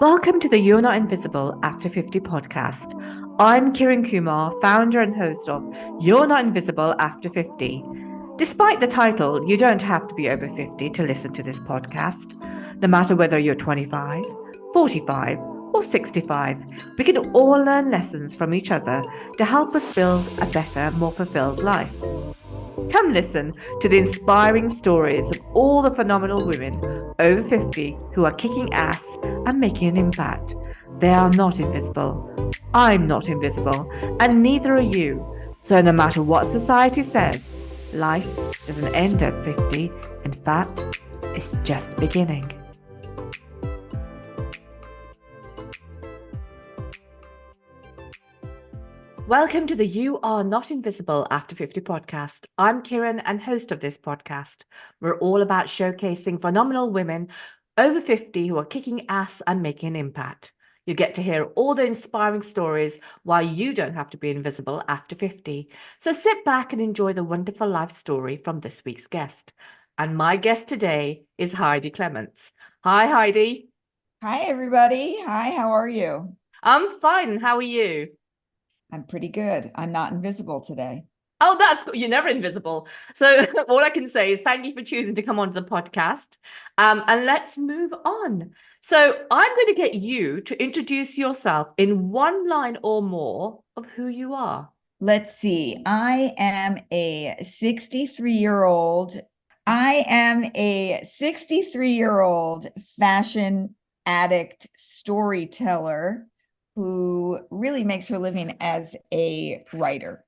Welcome to the You're Not Invisible After 50 podcast. I'm Kiran Kumar, founder and host of You're Not Invisible After 50. Despite the title, you don't have to be over 50 to listen to this podcast. No matter whether you're 25, 45, or 65, we can all learn lessons from each other to help us build a better, more fulfilled life. Come listen to the inspiring stories of all the phenomenal women over 50 who are kicking ass and making an impact. They are not invisible. I'm not invisible, and neither are you. So, no matter what society says, life doesn't end at 50. In fact, it's just beginning. Welcome to the You Are Not Invisible After 50 podcast. I'm Kiran and host of this podcast. We're all about showcasing phenomenal women over 50 who are kicking ass and making an impact. You get to hear all the inspiring stories why you don't have to be invisible after 50. So sit back and enjoy the wonderful life story from this week's guest. And my guest today is Heidi Clements. Hi, Heidi. Hi, everybody. Hi, how are you? I'm fine. How are you? I'm pretty good. I'm not invisible today. Oh, that's good. You're never invisible. So all I can say is thank you for choosing to come onto the podcast. And let's move on. So I'm going to get you to introduce yourself in one line or more of who you are. Let's see. I am a 63-year-old. I am a 63-year-old fashion addict storyteller who really makes her living as a writer.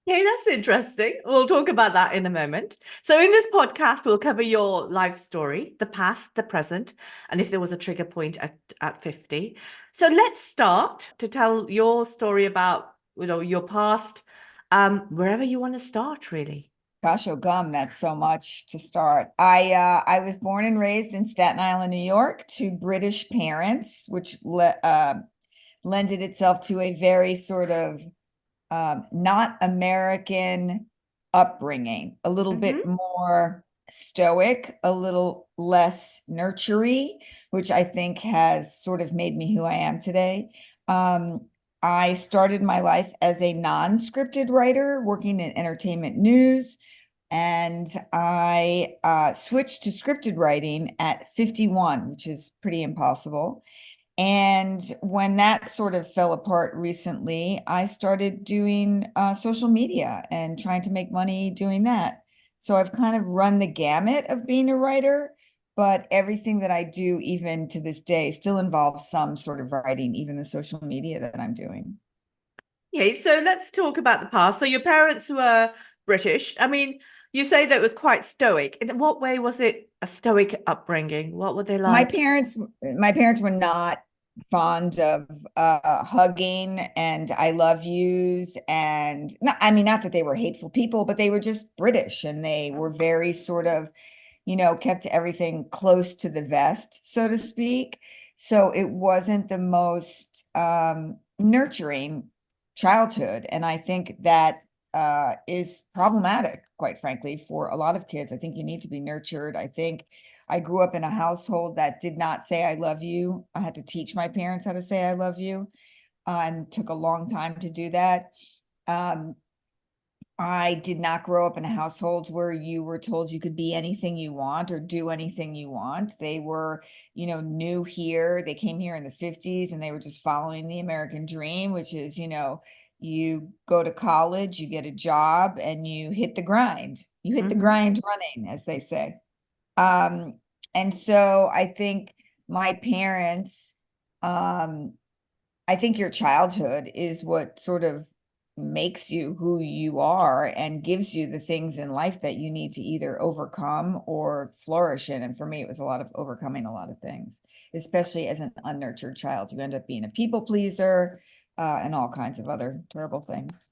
Okay, that's interesting. We'll talk about that in a moment. So, in this podcast, we'll cover your life story, the past, the present, and if there was a trigger point at 50. So, let's start to tell your story about, your past, wherever you want to start, really. Gosh, oh gum, that's so much to start. I was born and raised in Staten Island, New York, to British parents, which lended itself to a very sort of not American upbringing, a little bit more stoic, a little less nurturing, which I think has sort of made me who I am today. I started my life as a non-scripted writer working in entertainment news. And I switched to scripted writing at 51, which is pretty impossible. And when that sort of fell apart recently, I started doing social media and trying to make money doing that. So I've kind of run the gamut of being a writer, but everything that I do, even to this day, still involves some sort of writing, even the social media that I'm doing. Okay, so let's talk about the past. So, your parents were British. I mean, you say that it was quite stoic. In what way was it a stoic upbringing? What were they My like? parents, my parents were not fond of hugging and I love yous, and not, I mean, not that they were hateful people, but they were just British and they were very sort of, kept everything close to the vest, so to speak. So it wasn't the most nurturing childhood. And I think that is problematic, quite frankly, for a lot of kids. I think you need to be nurtured. I think I grew up in a household that did not say I love you. I had to teach my parents how to say I love you, and took a long time to do that. Um, I did not grow up in a household where you were told you could be anything you want or do anything you want. They were, new here. They came here in the 50s and they were just following the American dream, which is, you go to college, you get a job, and you hit the grind. You hit the grind running, as they say. And so I think my parents, um, I think your childhood is what sort of makes you who you are and gives you the things in life that you need to either overcome or flourish in. And for me, it was a lot of overcoming a lot of things, especially as an unnurtured child. You end up being a people pleaser, and all kinds of other terrible things.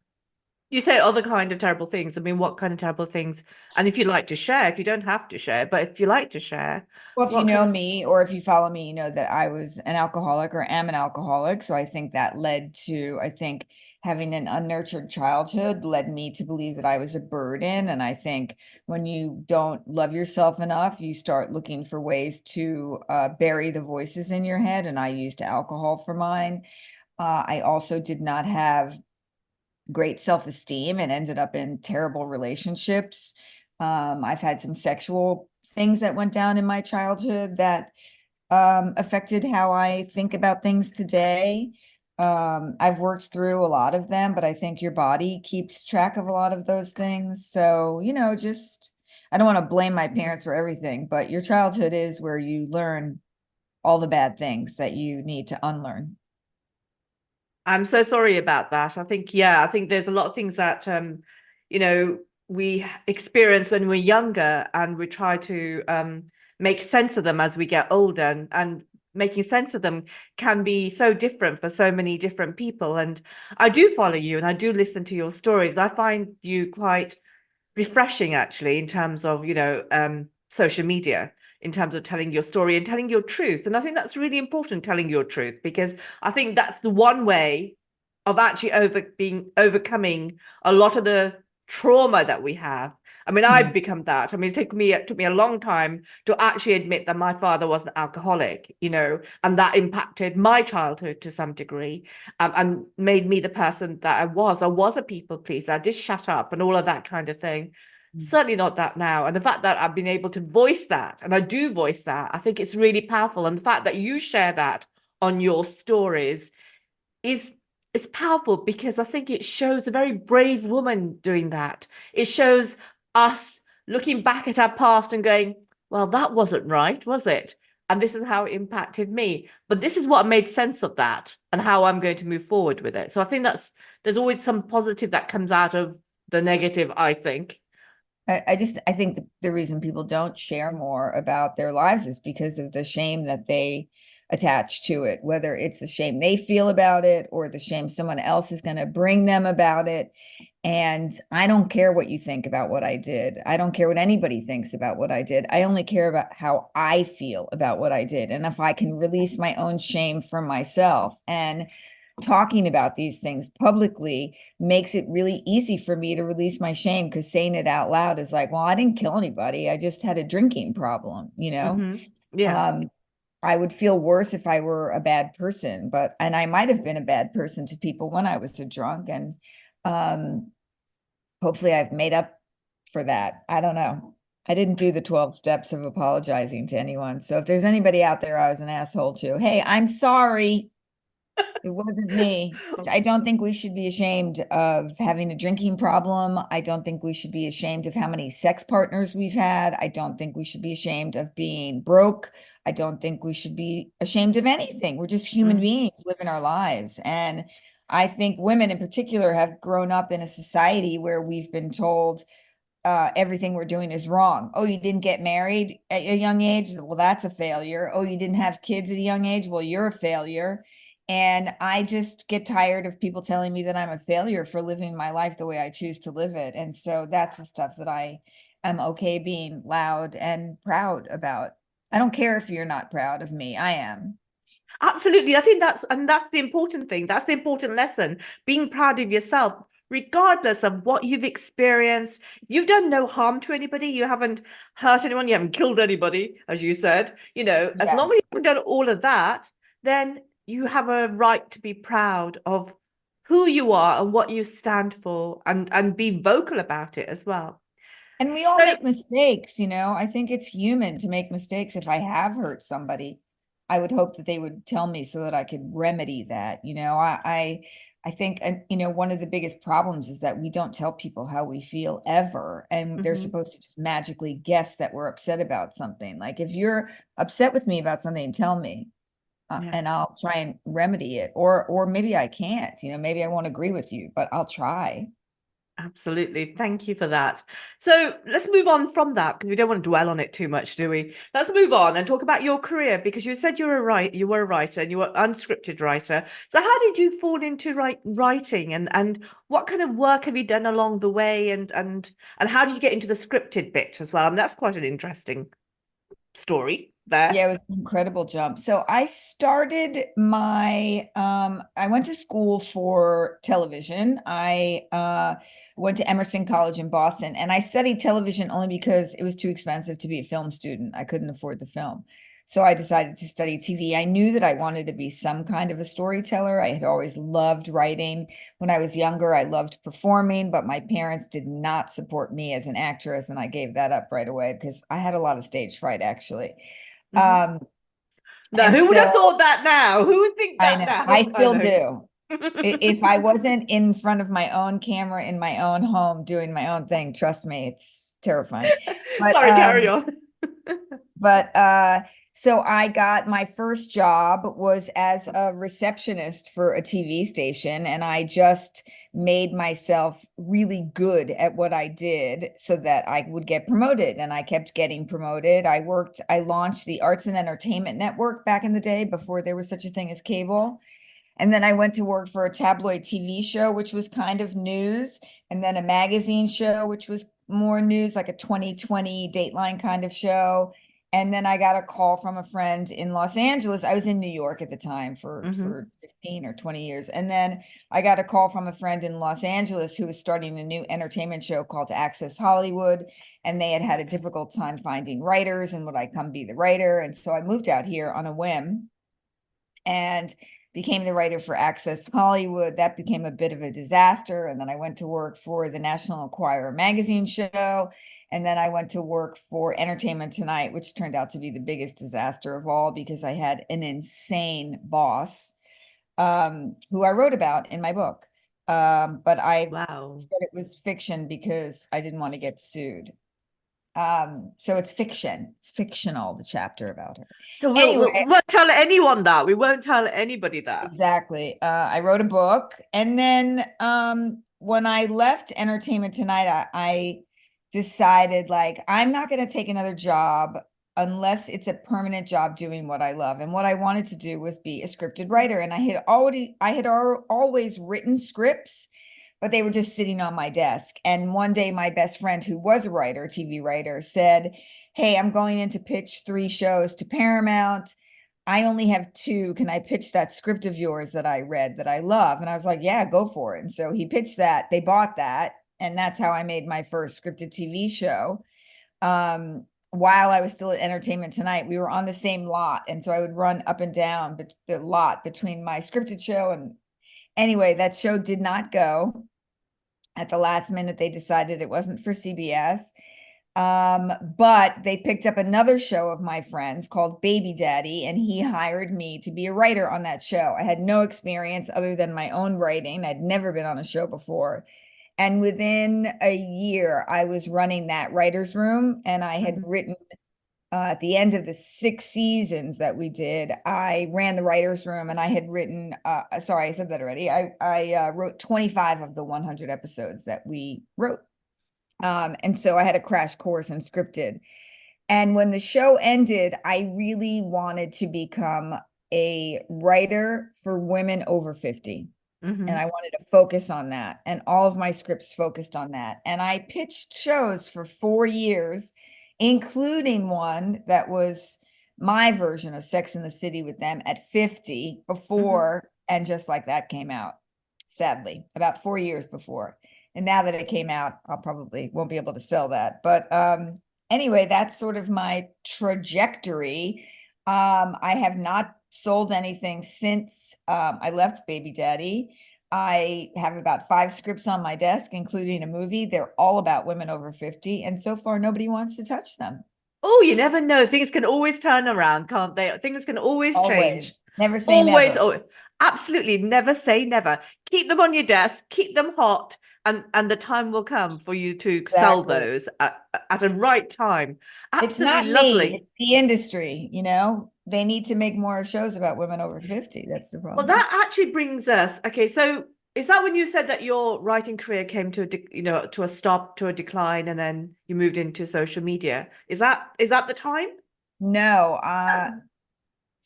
You say other kind of terrible things. I mean, what kind of terrible things? And if you like to share, if you don't have to share, but if you like to share, Well, if you what kind know of me or if you follow me, you know that I was an alcoholic or am an alcoholic. So I think that led to, I think having an unnurtured childhood led me to believe that I was a burden. And I think when you don't love yourself enough, you start looking for ways to bury the voices in your head. And I used alcohol for mine. I also did not have great self-esteem and ended up in terrible relationships. I've had some sexual things that went down in my childhood that affected how I think about things today. I've worked through a lot of them, but I think your body keeps track of a lot of those things. So, just I don't want to blame my parents for everything, but your childhood is where you learn all the bad things that you need to unlearn. I'm so sorry about that. I think, yeah, I think there's a lot of things that, you know, we experience when we're younger and we try to make sense of them as we get older. And making sense of them can be so different for so many different people. And I do follow you and I do listen to your stories. And I find you quite refreshing actually in terms of social media, in terms of telling your story and telling your truth. And I think that's really important, telling your truth, because I think that's the one way of actually overcoming a lot of the trauma that we have. I mean, I've Mhm. become that. I mean, it took me a long time to actually admit that my father was an alcoholic, and that impacted my childhood to some degree, and made me the person that I was. I was a people pleaser. I did shut up and all of that kind of thing. Certainly not that now. And the fact that I've been able to voice that, and I do voice that, I think it's really powerful. And the fact that you share that on your stories is is powerful, because I think it shows a very brave woman doing that. It shows us looking back at our past and going, well, that wasn't right, was it? And this is how it impacted me. But this is what made sense of that and how I'm going to move forward with it. So I think there's always some positive that comes out of the negative, I think. I think the reason people don't share more about their lives is because of the shame that they attach to it, whether it's the shame they feel about it or the shame someone else is going to bring them about it. And I don't care what you think about what I did. I don't care what anybody thinks about what I did. I only care about how I feel about what I did. And if I can release my own shame from myself, and talking about these things publicly makes it really easy for me to release my shame, because saying it out loud is like, well, I didn't kill anybody. I just had a drinking problem. Yeah. Um, I would feel worse if I were a bad person, and I might have been a bad person to people when I was a drunk. And um, hopefully I've made up for that. I don't know. I didn't do the 12 steps of apologizing to anyone. So if there's anybody out there I was an asshole to, hey, I'm sorry. It wasn't me. I don't think we should be ashamed of having a drinking problem. I don't think we should be ashamed of how many sex partners we've had. I don't think we should be ashamed of being broke. I don't think we should be ashamed of anything. We're just human Mm. beings living our lives. And I think women in particular have grown up in a society where we've been told everything we're doing is wrong. Oh, you didn't get married at a young age? Well, that's a failure. Oh, you didn't have kids at a young age? Well, you're a failure. And I just get tired of people telling me that I'm a failure for living my life the way I choose to live it. And so that's the stuff that I am okay being loud and proud about. I don't care if you're not proud of me. I am. Absolutely. I think that's the important thing. That's the important lesson. Being proud of yourself, regardless of what you've experienced. You've done no harm to anybody. You haven't hurt anyone. You haven't killed anybody, as you said. As Yeah. long as you haven't done all of that, then you have a right to be proud of who you are and what you stand for, and be vocal about it as well. And we all So, make mistakes. I think it's human to make mistakes. If I have hurt somebody, I would hope that they would tell me so that I could remedy that. I think, one of the biggest problems is that we don't tell people how we feel ever, and they're mhm, supposed to just magically guess that we're upset about something. Like if you're upset with me about something, tell me, yeah. and I'll try and remedy it. Or maybe I can't. Maybe I won't agree with you, but I'll try. Absolutely. Thank you for that. So let's move on from that because we don't want to dwell on it too much, do we? Let's move on and talk about your career because you said you were a writer and you were an unscripted writer. So how did you fall into writing and what kind of work have you done along the way and how did you get into the scripted bit as well? And that's quite an interesting story there. Yeah, it was an incredible jump. So I started my I went to school for television. I went to Emerson College in Boston, and I studied television only because it was too expensive to be a film student. I couldn't afford the film. So I decided to study TV. I knew that I wanted to be some kind of a storyteller. I had always loved writing. When I was younger, I loved performing, but my parents did not support me as an actress, and I gave that up right away because I had a lot of stage fright, actually. Mhm. No, And who would have so thought that now? Who would think I that know, I now? I still know. do. If I wasn't in front of my own camera in my own home doing my own thing, trust me, it's terrifying. But Sorry, carry on. but so I got my first job was as a receptionist for a TV station, and I just made myself really good at what I did so that I would get promoted, and I kept getting promoted. I launched the Arts and Entertainment Network back in the day before there was such a thing as cable. And then I went to work for a tabloid TV show, which was kind of news, and then a magazine show, which was more news, like a 2020 Dateline kind of show. And then I got a call from a friend in Los Angeles. I was in New York at the time Mhm. for 15 or 20 years. And then I got a call from a friend in Los Angeles who was starting a new entertainment show called Access Hollywood. And they had had a difficult time finding writers, and would I come be the writer? And so I moved out here on a whim and became the writer for Access Hollywood. That became a bit of a disaster. And then I went to work for the National Enquirer magazine show. And then I went to work for Entertainment Tonight, which turned out to be the biggest disaster of all because I had an insane boss who I wrote about in my book. But I Wow. said it was fiction because I didn't want to get sued. So it's fiction. It's fictional, the chapter about her. So Anyway, we won't tell anyone that. We won't tell anybody that. exactly. I wrote a book, and then when I left Entertainment Tonight, I decided like I'm not going to take another job unless it's a permanent job doing what I love. And what I wanted to do was be a scripted writer. And I had always written scripts, but they were just sitting on my desk. And one day, my best friend, who was a writer, TV writer, said, "Hey, I'm going in to pitch 3 shows to Paramount. I only have 2. Can I pitch that script of yours that I read that I love?" And I was like, "Yeah, go for it." And so he pitched that. They bought that. And that's how I made my first scripted TV show. While I was still at Entertainment Tonight, we were on the same lot. And so I would run up and down the lot between my scripted show. And anyway, that show did not go. At the last minute, they decided it wasn't for CBS. But they picked up another show of my friends called Baby Daddy, and he hired me to be a writer on that show. I had no experience other than my own writing. I'd never been on a show before. And within a year, I was running that writer's room, and I had Mhm. written at the end of the 6 seasons that we did, I ran the writer's room, and I had written, sorry, I said that already. I wrote 25 of the 100 episodes that we wrote. And so I had a crash course in scripted. And when the show ended, I really wanted to become a writer for women over 50. And I Mhm. wanted to focus on that. And all of my scripts focused on that. And I pitched shows for 4 years, including one that was my version of Sex in the City with them at 50 Mhm. before. And just like that came out, sadly, about 4 years before. And now that it came out, I'll probably won't be able to sell that. But anyway, that's sort of my trajectory. I have not sold anything since I left Baby Daddy. I have about 5 scripts on my desk, including a movie. They're all about women over 50. And so far, nobody wants to touch them. Oh, you never know. Things can always turn around, can't they? Things can always Always. change. Never say Always, never. oh, absolutely never say never. Keep them on your desk, keep them hot, and the time will come for you to sell Exactly. those at a right time. It's not Absolutely me, lovely. it's the industry, you know? They need to make more shows about women over 50. That's the Well, problem. that actually brings us, okay, so Is that when you said that your writing career came to to a stop, to a decline, and then you moved into social media? Is that the time? No,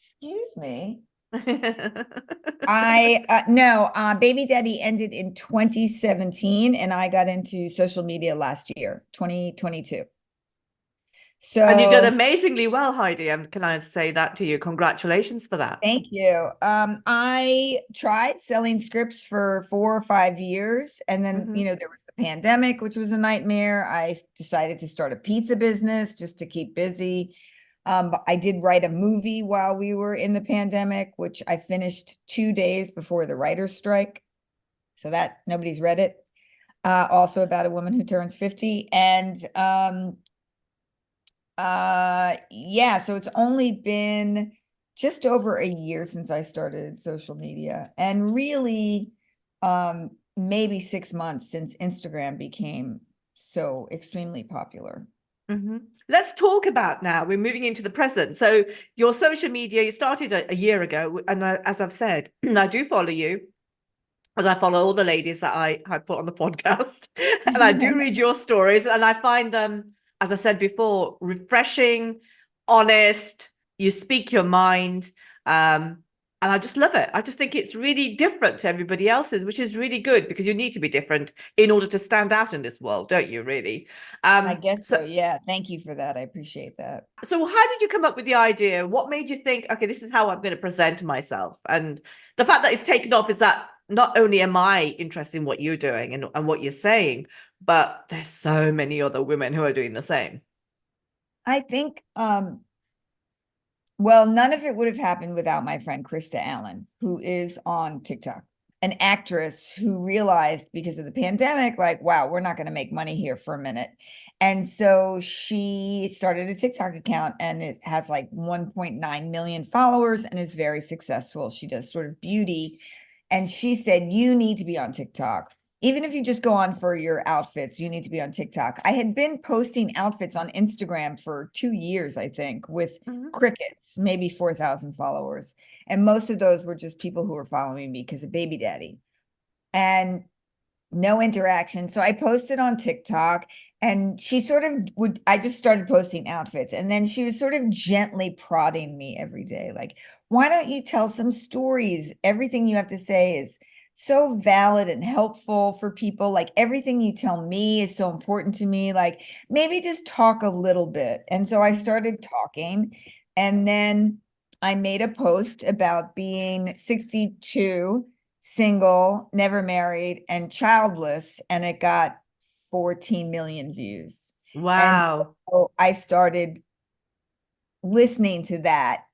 excuse me. I no, Baby Daddy ended in 2017 and I got into social media last year, 2022. And you did So amazingly well, Heidi. And can I say that to you? Congratulations for that. thank you. I tried selling scripts for 4 or 5 years, and then, Hmm. there was the pandemic, which was a nightmare. I decided to start a pizza business just to keep busy. But I did write a movie while we were in the pandemic, which I finished 2 days before the writer's strike. So that nobody's read it. Also about a woman who turns 50. And yeah, so it's only been just over a year since I started social media, and really maybe 6 months since Instagram became so extremely popular. Hmm. Let's talk about now. We're moving into the present. So your social media, you started a year ago, and as I've said, I do follow you, as I follow all the ladies that I put on the podcast, and I do read your stories, and I find them, as I said before, refreshing, honest. You speak your mind, and I just love it. I just think it's really different to everybody else's, which is really good because you need to be different in order to stand out in this world, don't you? Really. I guess So so. Yeah. Thank you for that. I appreciate that. so how did you come up with the idea? What made you think, okay, this is how I'm going to present myself? And the fact that it's taken off is that not only am I interested in what you're doing and what you're saying, but there's so many other women who are doing the same. I think well, none of it would have happened without my friend Krista Allen, who is on TikTok, an actress who realized because of the pandemic, like, wow, we're not going to make money here for a minute. And so she started a TikTok account, and it has like 1.9 million followers and is very successful. She does sort of beauty. And she said, you need to be on TikTok. Even if you just go on for your outfits, you need to be on TikTok. I had been posting outfits on Instagram for 2 years, I think, with Mhm. crickets, maybe 4,000 followers. And most of those were just people who were following me because of Baby Daddy. And no interaction. So I posted on TikTok, and she sort of would, I just started posting outfits. And then she was sort of gently prodding me every day, like, why don't you tell some stories? Everything you have to say is so valid and helpful for people. Like, everything you tell me is so important to me. Like, maybe just talk a little bit. And so I started talking. And then I made a post about being 62, single, never married, and childless, and it got 14 million views. And Wow. so I started listening to that.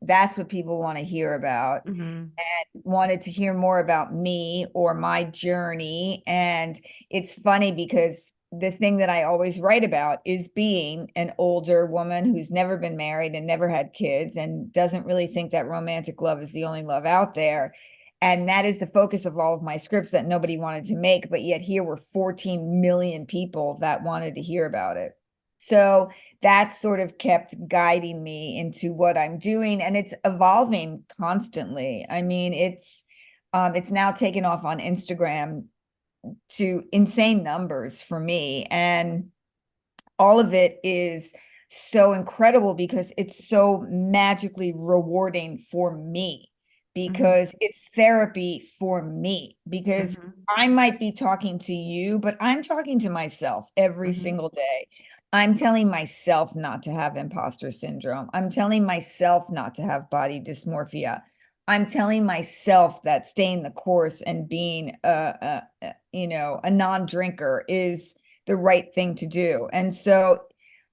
That's what people want to hear about, Hmm. and wanted to hear more about me or my journey. And it's funny because the thing that I always write about is being an older woman who's never been married and never had kids and doesn't really think that romantic love is the only love out there. And that is the focus of all of my scripts that nobody wanted to make, but yet here were 14 million people that wanted to hear about it. So that sort of kept guiding me into what I'm doing, and it's evolving constantly. I mean, it's now taken off on Instagram to insane numbers for me, and all of it is so incredible because it's so magically rewarding for me, Hmm. because it's therapy for me, because Hmm. I might be talking to you, but I'm talking to myself every Hmm. single day. I'm telling myself not to have imposter syndrome. I'm telling myself not to have body dysmorphia. I'm telling myself that staying the course and being a non-drinker is the right thing to do. And so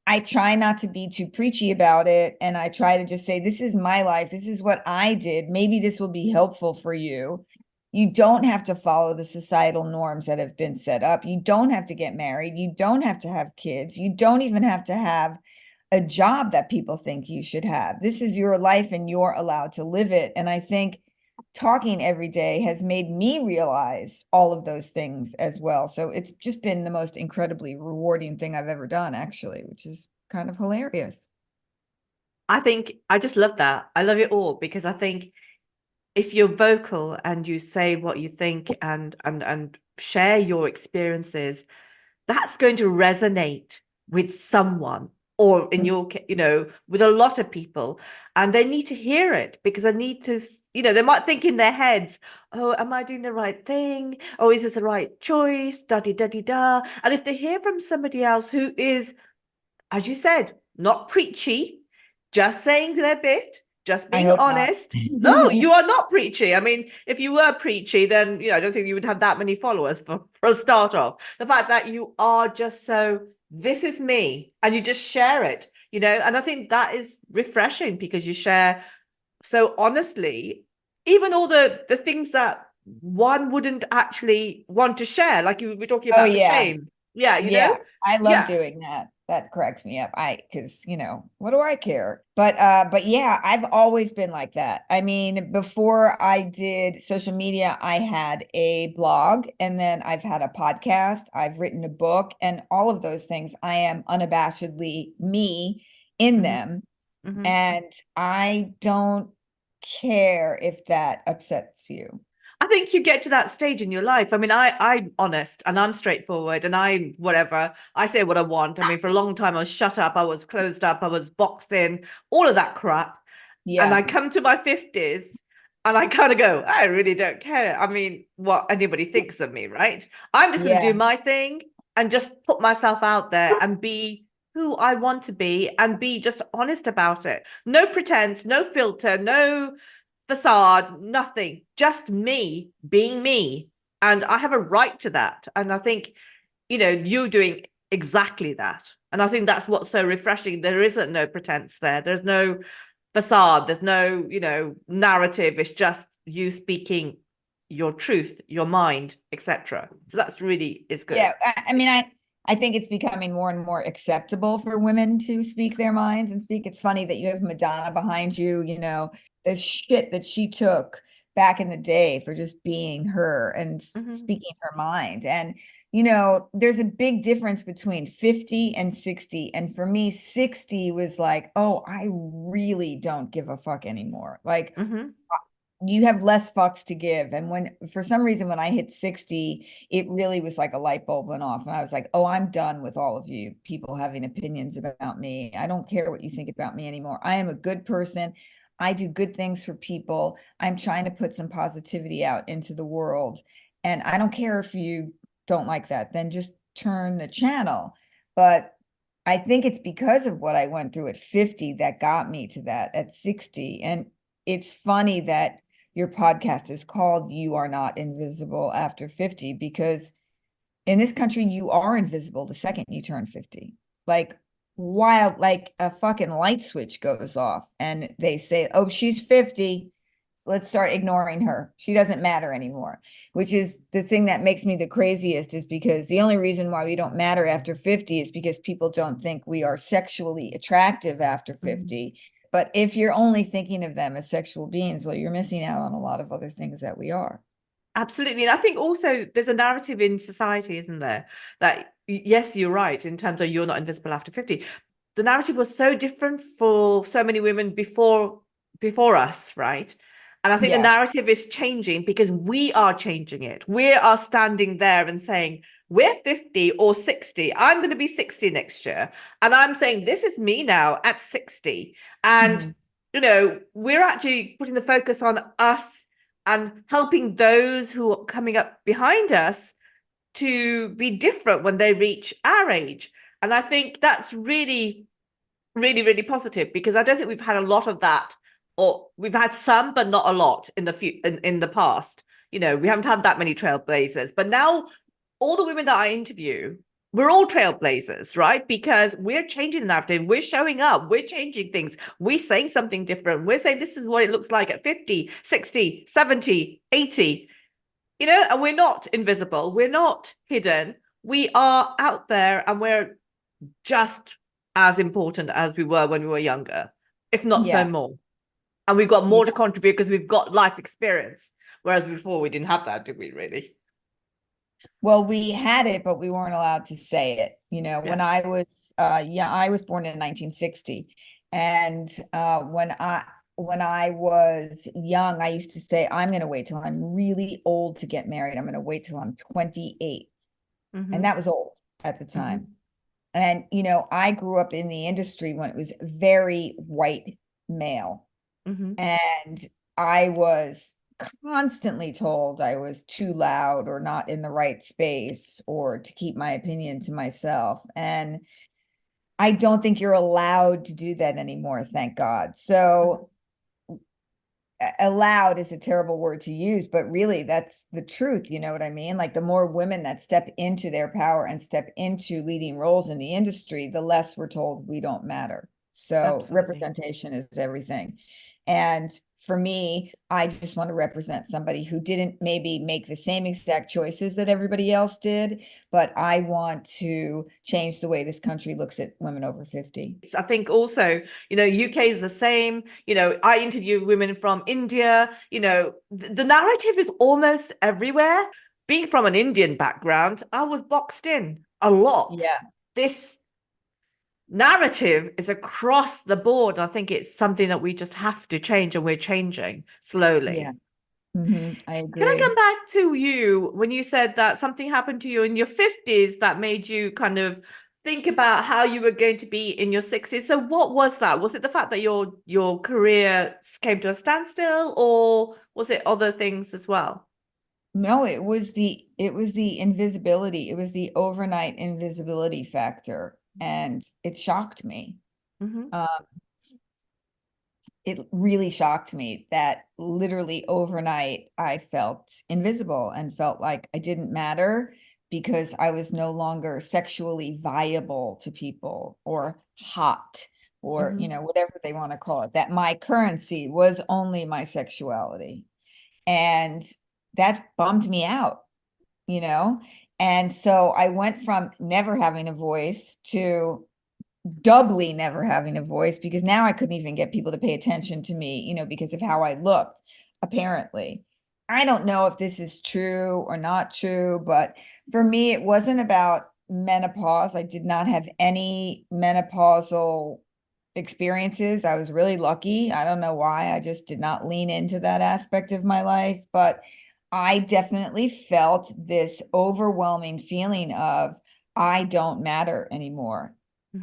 I try not to be too preachy about it. And I try to just say, this is my life. This is what I did. Maybe this will be helpful for you. You don't have to follow the societal norms that have been set up. You don't have to get married. You don't have to have kids. You don't even have to have a job that people think you should have. This is your life and you're allowed to live it. And I think talking every day has made me realize all of those things as well. So it's just been the most incredibly rewarding thing I've ever done, actually, which is kind of hilarious. I think I just love that. I love it all because I think if you're vocal and you say what you think and share your experiences, that's going to resonate with someone, or in your with a lot of people, and they need to hear it, because I need to, they might think in their heads, oh, am I doing the right thing? Oh, is this the right choice? Da da da da. And if they hear from somebody else who is, as you said, not preachy, just saying their bit, just I being hope not. honest. No, you are not preachy. I mean, if you were preachy, then I don't think you would have that many followers for a start off. The fact that you are just so, this is me, and you just share it, and I think that is refreshing, because you share so honestly, even all the things that one wouldn't actually want to share, like you were talking Oh about the yeah. shame. Yeah, Yeah, I love yeah. doing that. That cracks me up. Because, what do I care? But yeah, I've always been like that. I mean, before I did social media, I had a blog, and then I've had a podcast, I've written a book, and all of those things, I am unabashedly me in Mm-hmm. them. Mm-hmm. And I don't care if that upsets you. I think you get to that stage in your life. I mean, I'm honest and I'm straightforward, and whatever, I say what I want. I mean, for a long time, I was shut up, I was closed up, I was boxed in, all of that crap. And Yeah. I come to my 50s and I kind of go, I really don't care. I mean, what anybody thinks of me, right? I'm just going to do Yeah. my thing and just put myself out there and be who I want to be, and be just honest about it. No pretense, no filter, no facade, nothing, just me being me. And I have a right to that. And I think, you're doing exactly that. And I think that's what's so refreshing. There isn't no pretense there. There's no facade. There's no, narrative. It's just you speaking your truth, your mind, etc. So that's really is good. Yeah, I mean, I think it's becoming more and more acceptable for women to speak their minds and speak. It's funny that you have Madonna behind you, the shit that she took back in the day for just being her and Mm-hmm. speaking her mind. And, there's a big difference between 50 and 60. And for me, 60 was like, oh, I really don't give a fuck anymore. Like, Mm-hmm. you have less fucks to give. And when, for some reason, when I hit 60, it really was like a light bulb went off. And I was like, oh, I'm done with all of you people having opinions about me. I don't care what you think about me anymore. I am a good person. I do good things for people. I'm trying to put some positivity out into the world. And I don't care if you don't like that, then just turn the channel. But I think it's because of what I went through at 50 that got me to that at 60. And it's funny that your podcast is called You Are Not Invisible After 50, because in this country, you are invisible the second you turn 50. Like, wild, like a fucking light switch goes off and they say, oh, she's 50. Let's start ignoring her. She doesn't matter anymore, which is the thing that makes me the craziest, is because the only reason why we don't matter after 50 is because people don't think we are sexually attractive after Mm-hmm. 50. But if you're only thinking of them as sexual beings, well, you're missing out on a lot of other things that we are. Absolutely. And I think also there's a narrative in society, isn't there? That, yes, you're right, in terms of you're not invisible after 50. The narrative was so different for so many women before us, right? And I think the Yeah. narrative is changing, because we are changing it. We are standing there and saying, we're 50 or 60. I'm going to be 60 next year. And I'm saying, this is me now at 60. And, Mhm. we're actually putting the focus on us and helping those who are coming up behind us to be different when they reach our age. And I think that's really, really, really positive, because I don't think we've had a lot of that, or we've had some, but not a lot in the past. We haven't had that many trailblazers, but now all the women that I interview, we're all trailblazers, right? Because we're changing the narrative, we're showing up, we're changing things, we're saying something different. We're saying this is what it looks like at 50, 60, 70, 80, and we're not invisible, we're not hidden. We are out there, and we're just as important as we were when we were younger, if not so Yeah. more. And we've got more to Yeah. contribute because we've got life experience. Whereas before we didn't have that, did we really? Well, we had it, but we weren't allowed to say it. Yeah. When I was born in 1960. And when when I was young, I used to say, I'm going to wait till I'm really old to get married. I'm going to wait till I'm 28. And Mm-hmm. that was old at the Mm-hmm. time. And, I grew up in the industry when it was very white male. Mm-hmm. And I was constantly told I was too loud or not in the right space or to keep my opinion to myself. And I don't think you're allowed to do that anymore, thank God. Mm-hmm. So allowed is a terrible word to use, but really that's the truth. You know what I mean? Like the more women that step into their power and step into leading roles in the industry, the less we're told we don't matter. So Absolutely. representation is everything. And for me, I just want to represent somebody who didn't maybe make the same exact choices that everybody else did, but I want to change the way this country looks at women over 50. I think also, UK is the same. I interview women from India. The narrative is almost everywhere. Being from an Indian background, I was boxed in a lot. Yeah. This narrative is across the board. I think it's something that we just have to change, and we're changing Yeah. slowly. I Can I come agree. back to you when you said that something happened to you in your 50s that made you kind of think about how you were going to be in your 60s? So what was that? Was it the fact that your career came to a standstill, or was it other things as well? No, it was the invisibility. It was the overnight invisibility factor, and it shocked me. Mm-hmm. Um, it really shocked me that literally overnight I felt invisible and felt like I didn't matter because I was no longer sexually viable to people or hot or, Mm-hmm. whatever they want to call it, that my currency was only my sexuality. And that bummed me out, you know? And so I went from never having a voice to doubly never having a voice because now I couldn't even get people to pay attention to me, because of how I looked, apparently. I don't know if this is true or not true, but for me, it wasn't about menopause. I did not have any menopausal experiences. I was really lucky. I don't know why. I just did not lean into that aspect of my life, but I definitely felt this overwhelming feeling of I don't matter anymore.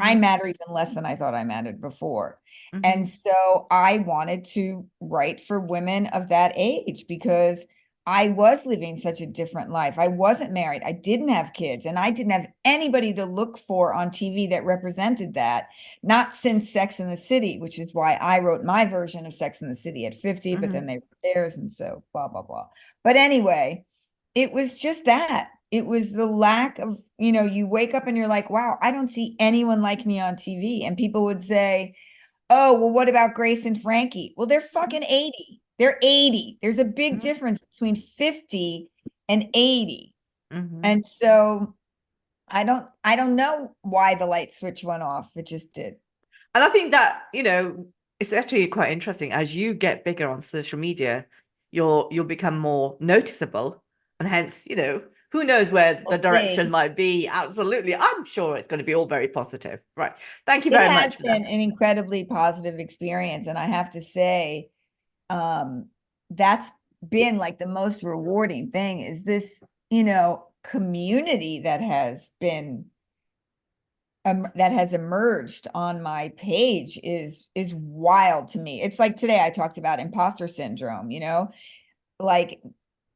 I Mm-hmm. matter even less than I thought I mattered before. Mm-hmm. And so I wanted to write for women of that age because I was living such a different life. I wasn't married. I didn't have kids, and I didn't have anybody to look for on TV that represented that. Not since Sex and the City, which is why I wrote my version of Sex and the City at 50, but then Mm-hmm. they wrote theirs, and so blah, blah, blah. But anyway, it was just that. It was the lack of, you wake up and you're like, wow, I don't see anyone like me on TV. And people would say, oh, well, what about Grace and Frankie? Well, they're fucking 80. They're 80. There's a big Mm-hmm. difference between 50 and 80. Mm-hmm. And so I don't know why the light switch went off. It just did. And I think that, it's actually quite interesting. As you get bigger on social media, you'll become more noticeable. And hence, who knows where We'll the direction see. might be. Absolutely. I'm sure it's going to be all very positive. Right. Thank you It very has much for been that. an incredibly positive experience. And I have to say, that's been like the most rewarding thing is this, community that has been that has emerged on my page is wild to me. It's like today I talked about imposter syndrome, like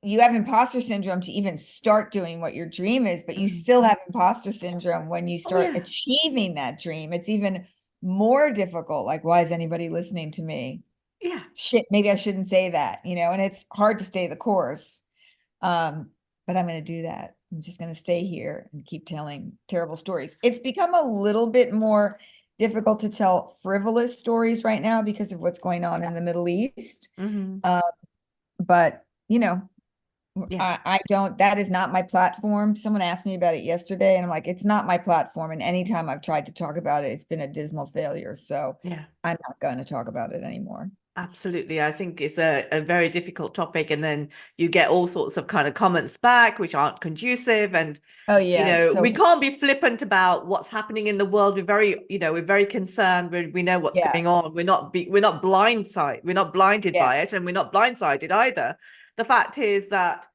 you have imposter syndrome to even start doing what your dream is, but you Mhm. still have imposter syndrome when you Oh, start yeah. achieving that dream. It's even more difficult. Like, why is anybody listening to me? Yeah. Shit, maybe I shouldn't say that, and it's hard to stay the course. But I'm going to do that. I'm just going to stay here and keep telling terrible stories. It's become a little bit more difficult to tell frivolous stories right now because of what's going on in the Middle East. Hmm. Uh, but Yeah. I don't, that is not my platform. Someone asked me about it yesterday, and I'm like, it's not my platform. And anytime I've tried to talk about it, it's been a dismal failure. So Yeah. I'm not going to talk about it anymore. Absolutely. I think it's a very difficult topic. And then you get all sorts of kind of comments back, which aren't conducive. And, Oh yeah, we so can't be flippant about what's happening in the world. We're very concerned. We know what's yeah, going on. We're not blinded yeah, by it, and we're not blindsided either. The fact is that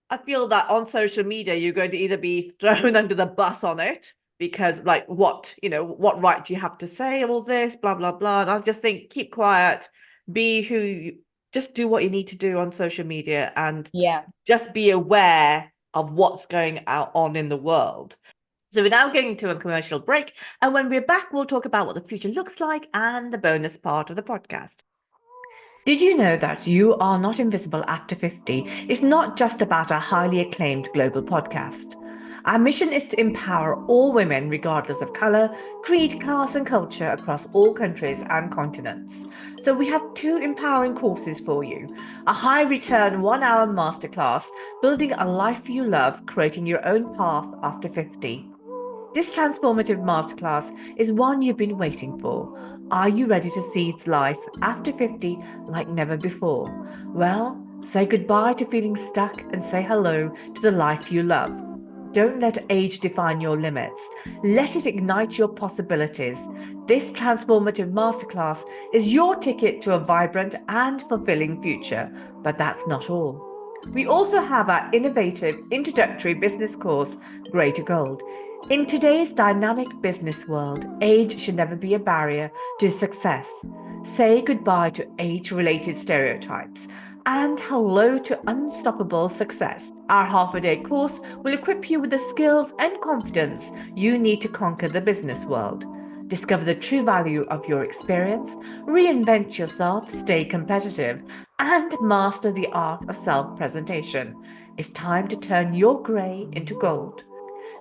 I feel that on social media, you're going to either be thrown under the bus on it because, like, what right do you have to say all this, blah, blah, blah. And I just think keep quiet, be who you just do what you need to do on social media and yeah. just be aware of what's going on in the world. So we're now going to a commercial break. And when we're back, we'll talk about what the future looks like and the bonus part of the podcast. Did you know that You Are Not Invisible After 50 is not just about a highly acclaimed global podcast? Our mission is to empower all women, regardless of colour, creed, class, and culture, across all countries and continents. So, we have two empowering courses for you: a high return 1 hour masterclass, Building a Life You Love, Creating Your Own Path After 50. This transformative masterclass is one you've been waiting for. Are you ready to seize life after 50 like never before? Well, say goodbye to feeling stuck and say hello to the life you love. Don't let age define your limits. Let it ignite your possibilities. This transformative masterclass is your ticket to a vibrant and fulfilling future. But that's not all. We also have our innovative introductory business course, Grey to Gold. In today's dynamic business world, age should never be a barrier to success. Say goodbye to age-related stereotypes and hello to unstoppable success. Our half-a-day course will equip you with the skills and confidence you need to conquer the business world. Discover the true value of your experience, reinvent yourself, stay competitive, and master the art of self-presentation. It's time to turn your grey into gold.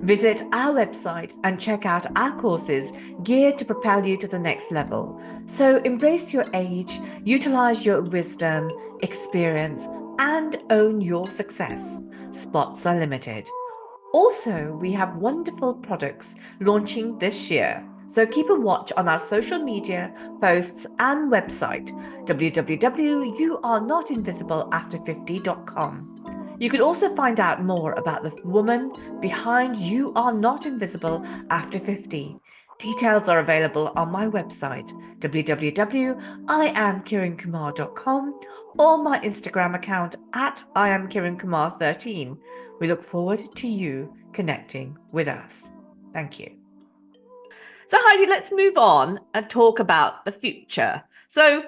Visit our website and check out our courses geared to propel you to the next level. So embrace your age, utilize your wisdom, experience, and own your success. Spots are limited. Also, we have wonderful products launching this year. So keep a watch on our social media posts and website, www.youarenotinvisibleafter50.com. You can also find out more about the woman behind You Are Not Invisible After 50. Details are available on my website, www.iamkirankumar.com, or my Instagram account at iamkirankumar13. We look forward to you connecting with us. Thank you. So, Heidi, let's move on and talk about the future. So,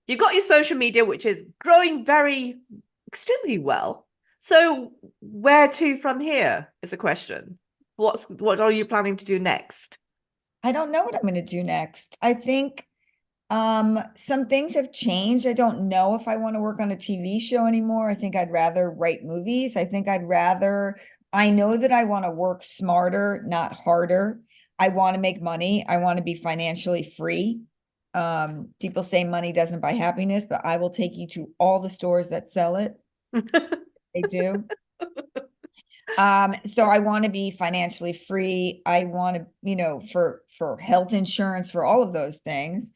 you've got your social media, which is growing very extremely well. So, where to from here is a question. What are you planning to do next? I don't know what I'm going to do next. I think some things have changed. I don't know if I want to work on a TV show anymore. I think I'd rather write movies. I know that I want to work smarter, not harder. I want to make money. I want to be financially free. People say money doesn't buy happiness, but I will take you to all the stores that sell it. They do. So I want to be financially free. I want to, for health insurance, for all of those things.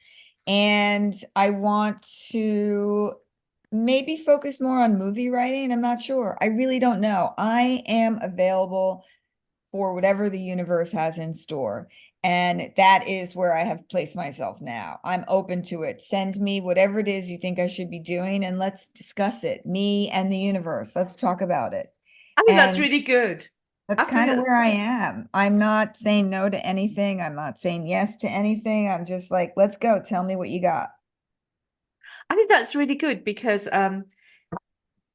And I want to maybe focus more on movie writing. I'm not sure. I really don't know. I am available for whatever the universe has in store. And that is where I have placed myself now. I'm open to it. Send me whatever it is you think I should be doing, and let's discuss it. Me and the universe. Let's talk about it. I think that's And really good. that's I think kind of that's where I am. I'm not saying no to anything. I'm not saying yes to anything. I'm just like, let's go. Tell me what you got. I think that's really good because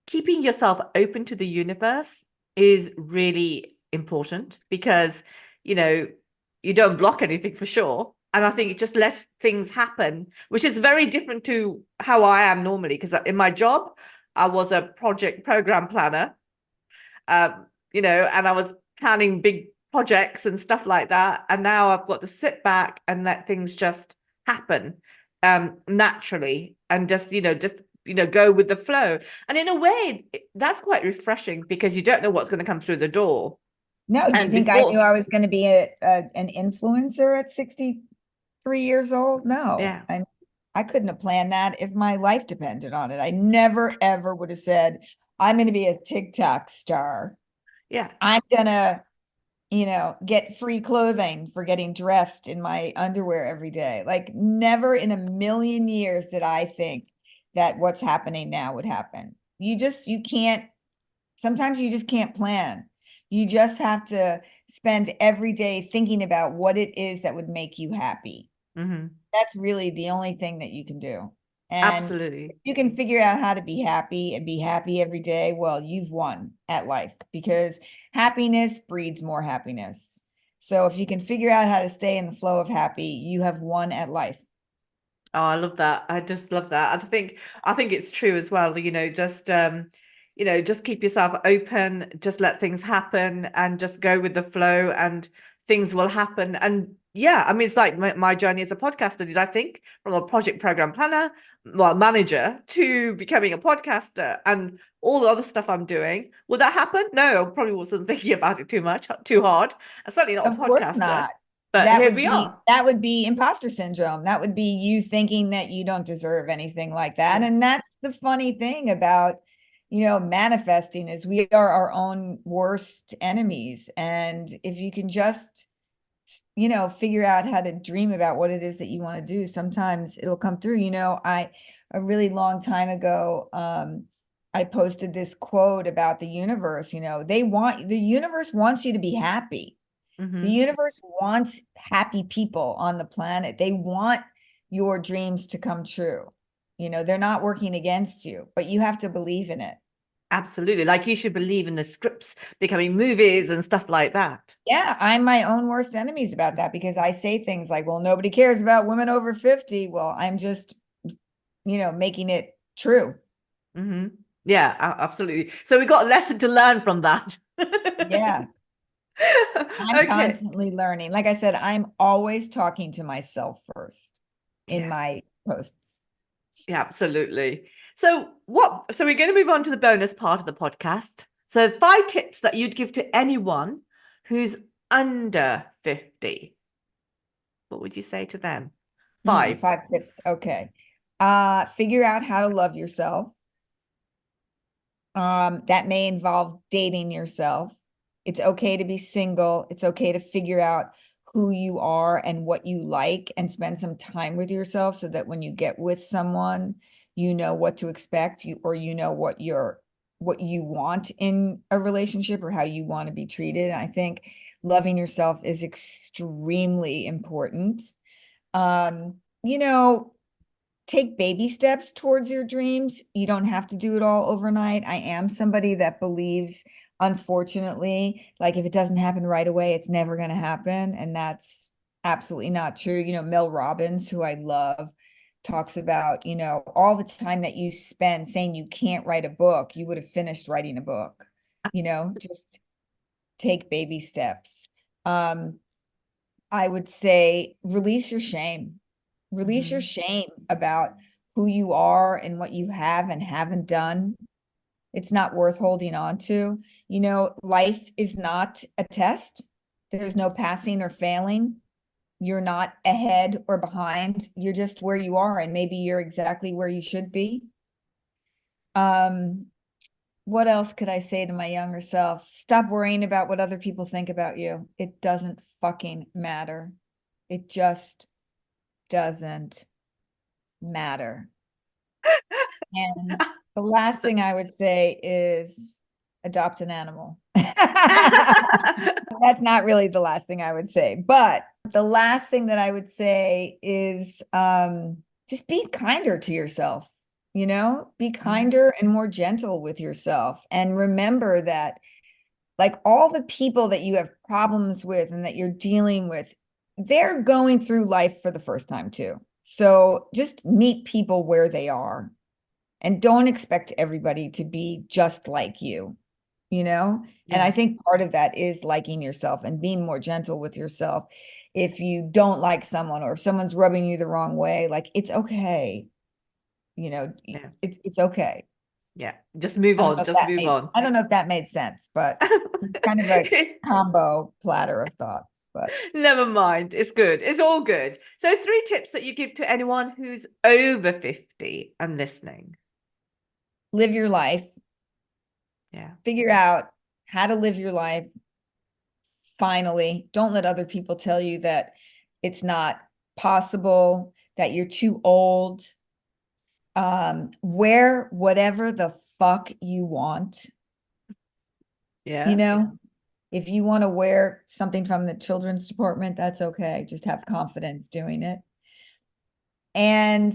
keeping yourself open to the universe is really important because you know you don't block anything for sure. And I think it just lets things happen, which is very different to how I am normally. Because in my job, I was a project program planner, and I was planning big projects and stuff like that. And now I've got to sit back and let things just happen naturally and just go with the flow. And in a way, that's quite refreshing because you don't know what's going to come through the door. No, do you And think I knew before, I was going to be an influencer at 63 years old? No. yeah, I couldn't have planned that if my life depended on it. I never, ever would have said, I'm going to be a TikTok star. Yeah. I'm going to, get free clothing for getting dressed in my underwear every day. Like, never in a million years did I think that what's happening now would happen. You can't, sometimes you just can't plan. You just have to spend every day thinking about what it is that would make you happy. Hmm. That's really the only thing that you can do. And if Absolutely. you can figure out how to be happy and be happy every day, well, you've won at life, because happiness breeds more happiness. So if you can figure out how to stay in the flow of happy, you have won at life. Oh, I love that. I just love that. I think it's true as well, just keep yourself open, just let things happen and just go with the flow and things will happen. And yeah, I mean it's like my journey as a podcaster. Did I think from a project program planner, well, manager to becoming a podcaster and all the other stuff I'm doing? Will that happen? No, I probably wasn't thinking about it too much, too hard. I'm certainly not a Of course podcaster, not. but That here would we be are. that would be imposter syndrome. That would be you thinking that you don't deserve anything like that. Yeah. And that's the funny thing about, manifesting, is we are our own worst enemies. And if you can just, figure out how to dream about what it is that you want to do, sometimes it'll come through. A really long time ago, I posted this quote about the universe. The universe wants you to be happy. The Hmm. universe wants happy people on the planet. They want your dreams to come true. They're not working against you, but you have to believe in it. Absolutely. Like you should believe in the scripts becoming movies and stuff like that. Yeah, I'm my own worst enemies about that, because I say things like, well, nobody cares about women over 50. Well, I'm just, making it true. Hmm. Yeah, absolutely. So we got a lesson to learn from that. Yeah, I'm Okay. constantly learning. Like I said, I'm always talking to myself first in Yeah, my posts. yeah, absolutely. So we're going to move on to the bonus part of the podcast. So 5 tips that you'd give to anyone who's under 50. What would you say to them? Five. 5 tips. Okay. Figure out how to love yourself. That may involve dating yourself. It's okay to be single. It's okay to figure out who you are and what you like, and spend some time with yourself, so that when you get with someone, you know what to expect, you know what you want in a relationship, or how you want to be treated. I think loving yourself is extremely important. Um, you know, Take baby steps towards your dreams. You don't have to do it all overnight. I am somebody that believes, unfortunately, like, if it doesn't happen right away, it's never going to happen. And that's absolutely not true. Mel Robbins, who I love, talks about, all the time that you spend saying you can't write a book, you would have finished writing a book. Just take baby steps. Um, I would say release your shame. Release your Mhm. shame about who you are and what you have and haven't done. It's not worth holding on to. Life is not a test. There's no passing or failing. You're not ahead or behind. You're just where you are, and maybe you're exactly where you should be. Um, what else could I say to my younger self? Stop worrying about what other people think about you. It doesn't fucking matter. It just doesn't matter. And the last thing I would say is adopt an animal. That's not really the last thing I would say, but the last thing that I would say is just be kinder to yourself, be Mhm. kinder and more gentle with yourself. And remember that, like, all the people that you have problems with and that you're dealing with, they're going through life for the first time too. So just meet people where they are, and don't expect everybody to be just like you. And I Yeah. think part of that is liking yourself and being more gentle with yourself. If you don't like someone, or if someone's rubbing you the wrong way, like, it's okay. You know, Yeah. it's okay. Yeah. Just move on. Just move on. I don't know if that made sense, but it's kind of a combo platter of thoughts. but Never mind. It's good. It's all good. So 3 tips that you give to anyone who's over 50 and listening. live your life. Yeah. Figure out how to live your life. Finally, don't let other people tell you that it's not possible, that you're too old. Wear whatever the fuck you want. Yeah. If you want to wear something from the children's department, that's okay. Just have confidence doing it. And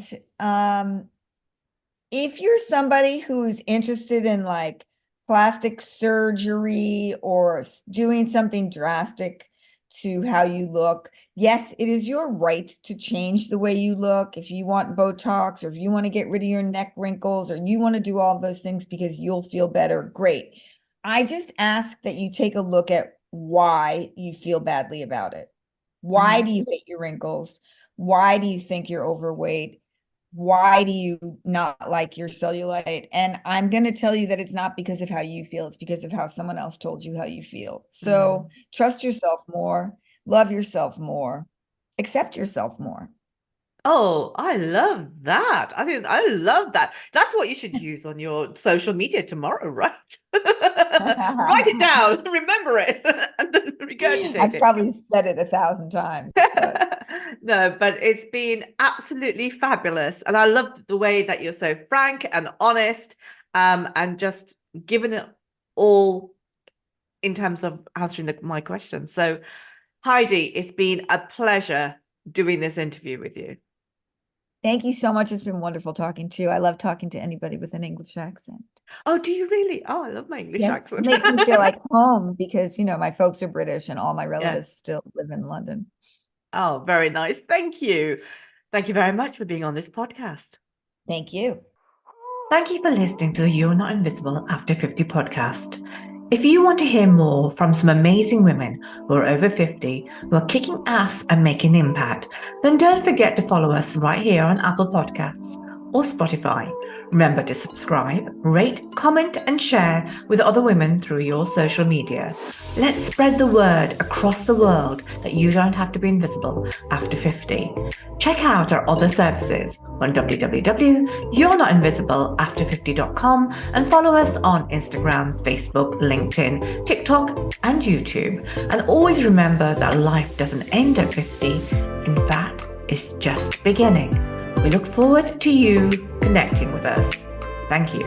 if you're somebody who's interested in like plastic surgery or doing something drastic to how you look, yes, it is your right to change the way you look. If you want Botox, or if you want to get rid of your neck wrinkles, or you want to do all those things because you'll feel better, great. I just ask that you take a look at why you feel badly about it. Why do you hate your wrinkles? Why do you think you're overweight? Why do you not like your cellulite? And I'm going to tell you that it's not because of how you feel. It's because of how someone else told you how you feel. So trust yourself more, love yourself more, accept yourself more. Oh, I love that. I love that. That's what you should use on your social media tomorrow, right? Write it down, remember it, and then regurgitate I've it. probably said it 1,000 times. But No, but it's been absolutely fabulous. And I loved the way that you're so frank and honest, and just giving it all in terms of answering my questions. So, Heidi, it's been a pleasure doing this interview with you. Thank you so much. It's been wonderful talking to you. I love talking to anybody with an English accent. Oh, do you really? Oh, I love my English accent. It makes me feel like home because, my folks are British and all my relatives Yeah. still live in London. Oh, very nice. Thank you. Thank you very much for being on this podcast. Thank you. Thank you for listening to the You're Not Invisible After 50 podcast. If you want to hear more from some amazing women who are over 50, who are kicking ass and making impact, then don't forget to follow us right here on Apple Podcasts or Spotify. Remember to subscribe, rate, comment, and share with other women through your social media. Let's spread the word across the world that you don't have to be invisible after 50. Check out our other services on www.you'renotinvisibleafter50.com and follow us on Instagram, Facebook, LinkedIn, TikTok, and YouTube. And always remember that life doesn't end at 50. In fact, it's just beginning. We look forward to you connecting with us. Thank you.